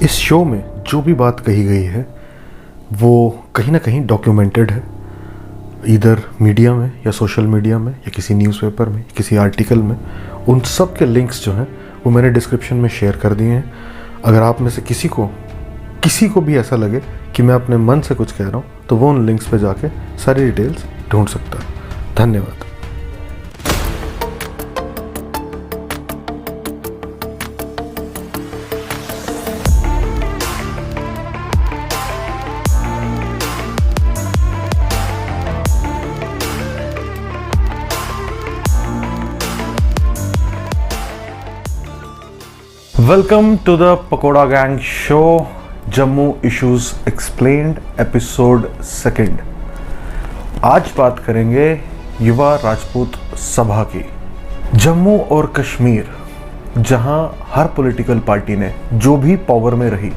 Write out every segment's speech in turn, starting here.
इस शो में जो भी बात कही गई है वो कहीं ना कहीं डॉक्यूमेंटेड है, इधर मीडिया में या सोशल मीडिया में या किसी न्यूज़पेपर में, किसी आर्टिकल में। उन सब के लिंक्स जो हैं वो मैंने डिस्क्रिप्शन में शेयर कर दिए हैं। अगर आप में से किसी को भी ऐसा लगे कि मैं अपने मन से कुछ कह रहा हूँ तो वो उन लिंक्स पे जाके सारी डिटेल्स ढूंढ सकता है। धन्यवाद। Welcome to the pakora gang show, Jammu issues explained episode 2। आज बात करेंगे युवा राजपूत सभा की। जम्मू और कश्मीर, जहां हर पॉलिटिकल पार्टी ने जो भी पावर में रही,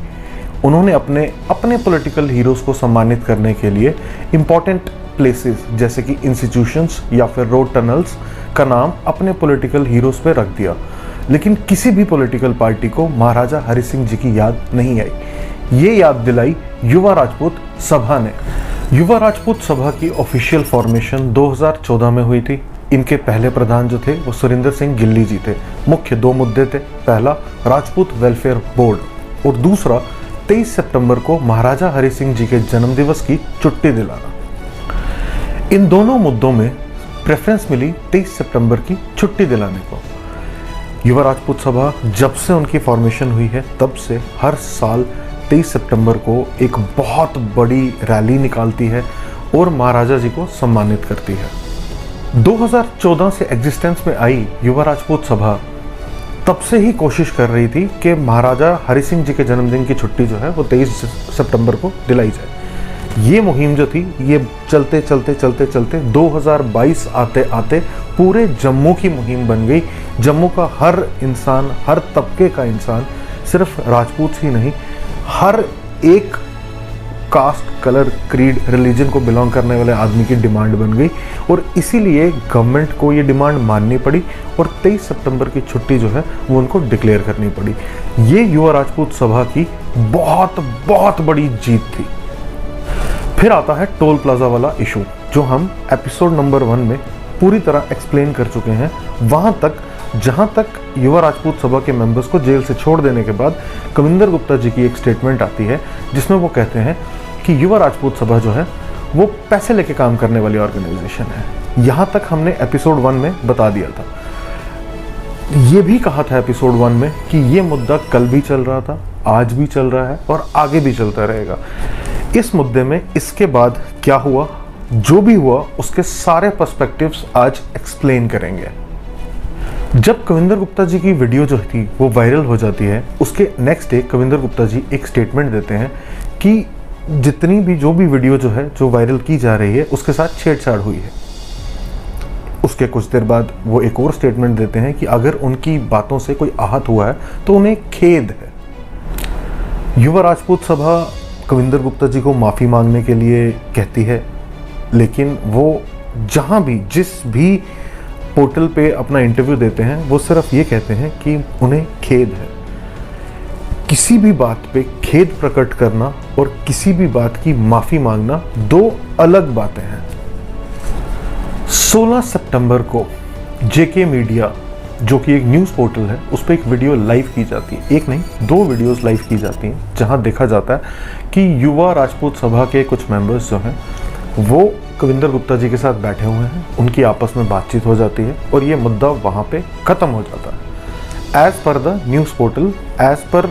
उन्होंने अपने पॉलिटिकल हीरोज को सम्मानित करने के लिए इम्पॉर्टेंट प्लेसेस जैसे कि इंस्टीट्यूशंस या फिर रोड टनल्स का नाम अपने पॉलिटिकल हीरोज पे रख दिया। लेकिन किसी भी पॉलिटिकल पार्टी को महाराजा हरि सिंह जी की याद नहीं आई। ये याद दिलाई युवा राजपूत सभा ने। युवा राजपूत सभा की ऑफिशियल फॉर्मेशन 2014 में हुई थी। इनके पहले प्रधान जो थे वो सुरिंदर सिंह गिल्ली जी थे। मुख्य 2 मुद्दे थे, पहला राजपूत वेलफेयर बोर्ड और दूसरा 23 सितंबर को महाराजा हरि सिंह जी के जन्मदिवस की छुट्टी दिलाना। इन दोनों मुद्दों में प्रेफरेंस मिली 23 सितंबर की छुट्टी दिलाने को। युवा राजपूत सभा जब से उनकी फॉर्मेशन हुई है तब से हर साल 23 सितंबर को एक बहुत बड़ी रैली निकालती है और महाराजा जी को सम्मानित करती है। 2014 से एग्जिस्टेंस में आई युवा राजपूत सभा तब से ही कोशिश कर रही थी कि महाराजा हरि सिंह जी के जन्मदिन की छुट्टी जो है वो 23 सितंबर को दिलाई जाए। ये मुहिम जो थी ये चलते 2022 आते पूरे जम्मू की मुहिम बन गई। जम्मू का हर इंसान, हर तबके का इंसान, सिर्फ राजपूत ही नहीं, हर एक कास्ट, कलर, क्रीड, रिलीजन को बिलोंग करने वाले आदमी की डिमांड बन गई और इसीलिए गवर्नमेंट को ये डिमांड माननी पड़ी और 23 सितंबर की छुट्टी जो है वो उनको डिक्लेयर करनी पड़ी। ये युवा राजपूत सभा की बहुत बड़ी जीत थी। फिर आता है टोल प्लाजा वाला इशू, जो हम एपिसोड नंबर 1 में पूरी तरह एक्सप्लेन कर चुके हैं। वहां तक जहां तक युवा राजपूत सभा के मेंबर्स को जेल से छोड़ देने के बाद कविंदर गुप्ता जी की एक स्टेटमेंट आती है जिसमें वो कहते हैं कि युवा राजपूत सभा जो है वो पैसे लेके काम करने वाली ऑर्गेनाइजेशन है। यहां तक हमने एपिसोड 1 में बता दिया था। ये भी कहा था एपिसोड 1 में कि ये मुद्दा कल भी चल रहा था, आज भी चल रहा है और आगे भी चलता रहेगा। इस मुद्दे में इसके बाद क्या हुआ, जो भी हुआ, उसके सारे पर्सपेक्टिव्स आज एक्सप्लेन करेंगे। जब कविंदर गुप्ता जी की वीडियो जो थी वो वायरल हो जाती है, उसके नेक्स्ट डे कविंदर गुप्ता जी एक स्टेटमेंट देते हैं कि जितनी भी जो भी वीडियो जो है जो वायरल की जा रही है उसके साथ छेड़छाड़ हुई है। उसके कुछ देर बाद वो एक और स्टेटमेंट देते हैं कि अगर उनकी बातों से कोई आहत हुआ है तो उन्हें खेद है। युवा राजपूत सभा कविंदर गुप्ता जी को माफ़ी मांगने के लिए कहती है, लेकिन वो जहाँ भी जिस भी पोर्टल पे अपना इंटरव्यू देते हैं वो सिर्फ ये कहते हैं कि उन्हें खेद है। किसी भी बात पे खेद प्रकट करना और किसी भी बात की माफ़ी मांगना 2 अलग बातें हैं। 16 सितंबर को जेके मीडिया, जो कि एक न्यूज़ पोर्टल है, उस पर एक वीडियो लाइव की जाती है। एक नहीं, 2 वीडियोस लाइव की जाती हैं जहां देखा जाता है कि युवा राजपूत सभा के कुछ मेंबर्स जो हैं वो कविंदर गुप्ता जी के साथ बैठे हुए हैं, उनकी आपस में बातचीत हो जाती है और ये मुद्दा वहां पे ख़त्म हो जाता है। As per the news portal, as per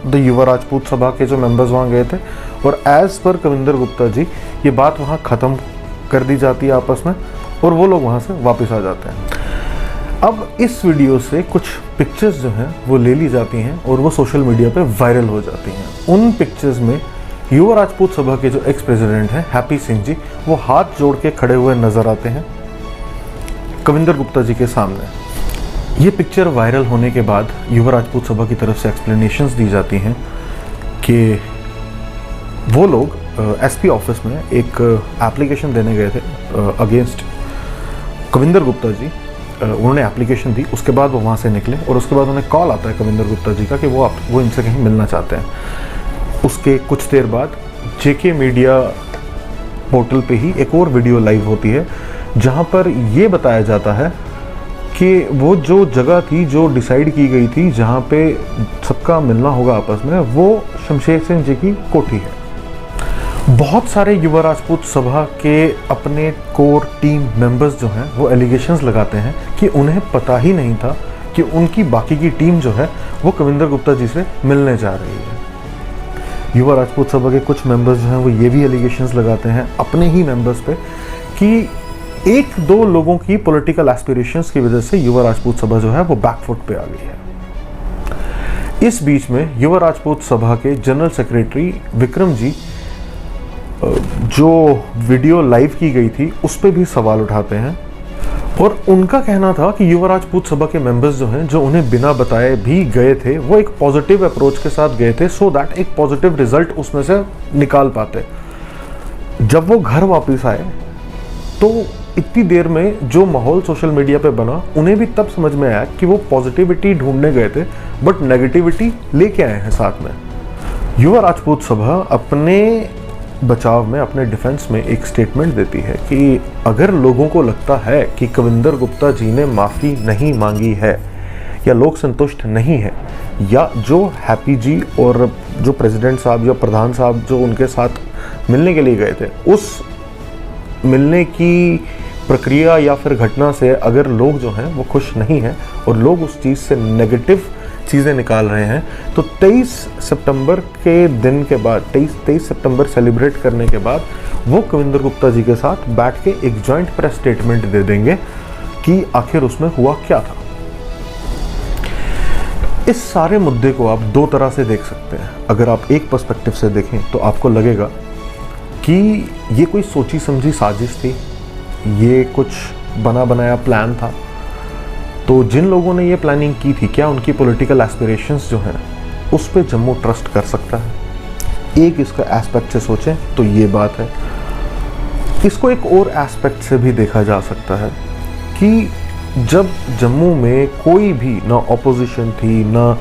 the Yuva Rajput सभा के जो मेंबर्स वहाँ गए थे और एज पर कविंदर गुप्ता जी, ये बात वहाँ ख़त्म कर दी जाती है आपस में और वो लोग वहाँ से वापस आ जाते हैं। अब इस वीडियो से कुछ पिक्चर्स जो हैं वो ले ली जाती हैं और वो सोशल मीडिया पे वायरल हो जाती हैं। उन पिक्चर्स में युवा राजपूत सभा के जो एक्स प्रेसिडेंट हैं हैप्पी सिंह जी, वो हाथ जोड़ के खड़े हुए नजर आते हैं कविंदर गुप्ता जी के सामने। ये पिक्चर वायरल होने के बाद युवा राजपूत सभा की तरफ से एक्सप्लेनेशंस दी जाती हैं कि वो लोग एसपी ऑफिस में एक एप्लीकेशन देने गए थे अगेंस्ट कविंदर गुप्ता जी उन्होंने एप्लीकेशन दी, उसके बाद वो वहाँ से निकले और उसके बाद उन्हें कॉल आता है कविंदर गुप्ता जी का कि वो इनसे कहीं मिलना चाहते हैं। उसके कुछ देर बाद जेके मीडिया पोर्टल पे ही एक और वीडियो लाइव होती है जहाँ पर ये बताया जाता है कि वो जो जगह थी जो डिसाइड की गई थी जहाँ पे सबका मिलना होगा आपस में, वो शमशेर सिंह जी की कोठी है। बहुत सारे युवा राजपूत सभा के अपने कोर टीम मेंबर्स जो हैं वो एलिगेशंस लगाते हैं कि उन्हें पता ही नहीं था कि उनकी बाकी की टीम जो है वो कविंदर गुप्ता जी से मिलने जा रही है। युवा राजपूत सभा के कुछ मेंबर्स जो हैं वो ये भी एलिगेशंस लगाते हैं अपने ही मेंबर्स पे कि एक दो लोगों की पॉलिटिकल एस्पिरेशंस की वजह से युवा राजपूत सभा जो है वो बैकफुट पे आ गई है। इस बीच में युवा राजपूत सभा के जनरल सेक्रेटरी विक्रम जी जो वीडियो लाइव की गई थी उस पर भी सवाल उठाते हैं और उनका कहना था कि युवा राजपूत सभा के मेंबर्स जो हैं जो उन्हें बिना बताए भी गए थे वो एक पॉजिटिव अप्रोच के साथ गए थे सो दैट एक पॉजिटिव रिजल्ट उसमें से निकाल पाते। जब वो घर वापस आए तो इतनी देर में जो माहौल सोशल मीडिया पे बना उन्हें भी तब समझ में आया कि वो पॉजिटिविटी ढूंढने गए थे बट नेगेटिविटी लेके आए हैं साथ में। युवा राजपूत सभा अपने बचाव में, अपने डिफेंस में एक स्टेटमेंट देती है कि अगर लोगों को लगता है कि कविंदर गुप्ता जी ने माफ़ी नहीं मांगी है या लोग संतुष्ट नहीं है या जो हैप्पी जी और जो प्रेसिडेंट साहब या प्रधान साहब जो उनके साथ मिलने के लिए गए थे उस मिलने की प्रक्रिया या फिर घटना से अगर लोग जो हैं वो खुश नहीं हैं और लोग उस चीज़ से नेगेटिव चीज़ें निकाल रहे हैं तो 23 सितंबर के दिन के बाद 23 सितंबर सेलिब्रेट करने के बाद वो कविंदर गुप्ता जी के साथ बैठ के एक जॉइंट प्रेस स्टेटमेंट दे देंगे कि आखिर उसमें हुआ क्या था। इस सारे मुद्दे को आप दो तरह से देख सकते हैं। अगर आप एक पर्सपेक्टिव से देखें तो आपको लगेगा कि ये कोई सोची समझी साजिश थी, ये कुछ बना बनाया प्लान था। तो जिन लोगों ने ये प्लानिंग की थी क्या उनकी पॉलिटिकल एस्पिरेशंस जो हैं उस पे जम्मू ट्रस्ट कर सकता है? एक इसका एस्पेक्ट से सोचें तो ये बात है। इसको एक और एस्पेक्ट से भी देखा जा सकता है कि जब जम्मू में कोई भी ना ऑपोजिशन थी ना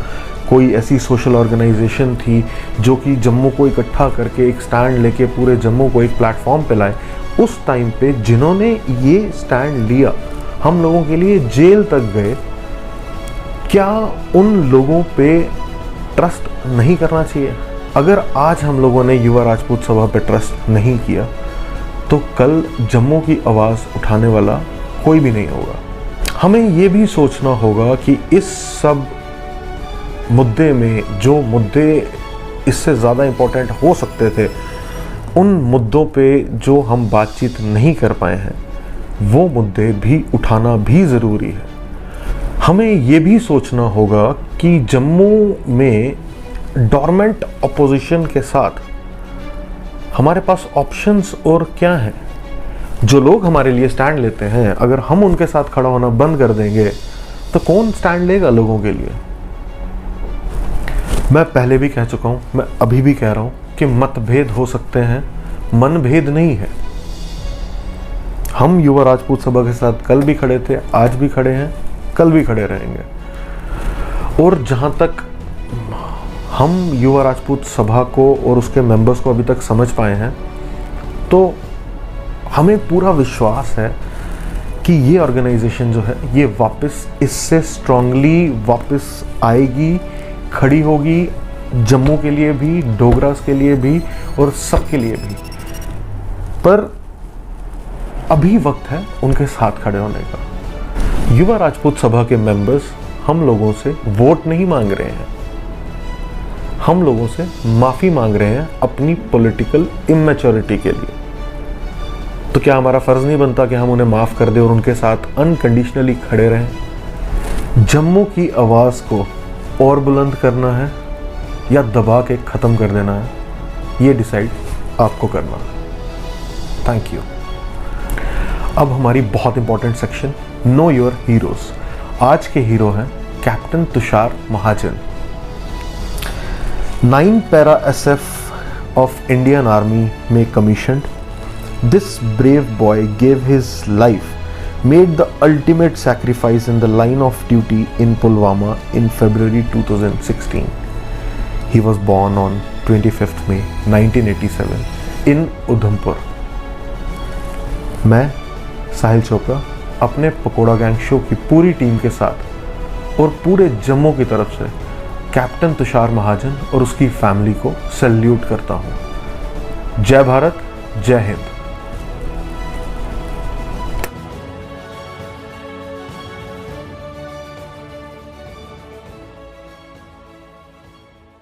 कोई ऐसी सोशल ऑर्गेनाइजेशन थी जो कि जम्मू को इकट्ठा करके एक स्टैंड लेके पूरे जम्मू को एक प्लेटफॉर्म पे लाए, उस टाइम पे जिन्होंने ये स्टैंड लिया हम लोगों के लिए जेल तक गए, क्या उन लोगों पे ट्रस्ट नहीं करना चाहिए? अगर आज हम लोगों ने युवा राजपूत सभा पे ट्रस्ट नहीं किया तो कल जम्मू की आवाज़ उठाने वाला कोई भी नहीं होगा। हमें ये भी सोचना होगा कि इस सब मुद्दे में जो मुद्दे इससे ज़्यादा इम्पोर्टेंट हो सकते थे उन मुद्दों पे जो हम बातचीत नहीं कर पाए हैं वो मुद्दे भी उठाना भी ज़रूरी है। हमें ये भी सोचना होगा कि जम्मू में डोरमेंट अपोजिशन के साथ हमारे पास ऑप्शंस और क्या हैं। जो लोग हमारे लिए स्टैंड लेते हैं अगर हम उनके साथ खड़ा होना बंद कर देंगे तो कौन स्टैंड लेगा लोगों के लिए? मैं पहले भी कह चुका हूँ, मैं अभी भी कह रहा हूँ कि मतभेद हो सकते हैं, मनभेद नहीं है। हम युवा राजपूत सभा के साथ कल भी खड़े थे, आज भी खड़े हैं, कल भी खड़े रहेंगे। और जहाँ तक हम युवा राजपूत सभा को और उसके मेंबर्स को अभी तक समझ पाए हैं तो हमें पूरा विश्वास है कि ये ऑर्गेनाइजेशन जो है ये वापस इससे स्ट्रांगली वापस आएगी, खड़ी होगी, जम्मू के लिए भी, डोगरास के लिए भी और सबके लिए भी। पर अभी वक्त है उनके साथ खड़े होने का। युवा राजपूत सभा के मेंबर्स हम लोगों से वोट नहीं मांग रहे हैं, हम लोगों से माफ़ी मांग रहे हैं अपनी पॉलिटिकल इमेच्योरिटी के लिए। तो क्या हमारा फ़र्ज़ नहीं बनता कि हम उन्हें माफ़ कर दें और उनके साथ अनकंडीशनली खड़े रहें? जम्मू की आवाज़ को और बुलंद करना है या दबा के ख़त्म कर देना है, ये डिसाइड आपको करना है। Thank you. अब हमारी बहुत important section know your heroes. आज के हीरो हैं captain Tushar Mahajan. 9 para SF of Indian Army में commissioned. This brave boy gave his life made the ultimate sacrifice in the line of duty in Pulwama in February 2016. He was born on 25th May 1987 in Udhampur. मैं साहिल चोपड़ा अपने pakora gang show की पूरी team के साथ और पूरे जम्मू की तरफ से कैप्टन तुषार महाजन और उसकी फैमिली को सैल्यूट करता हूँ। जय भारत, जय हिंद।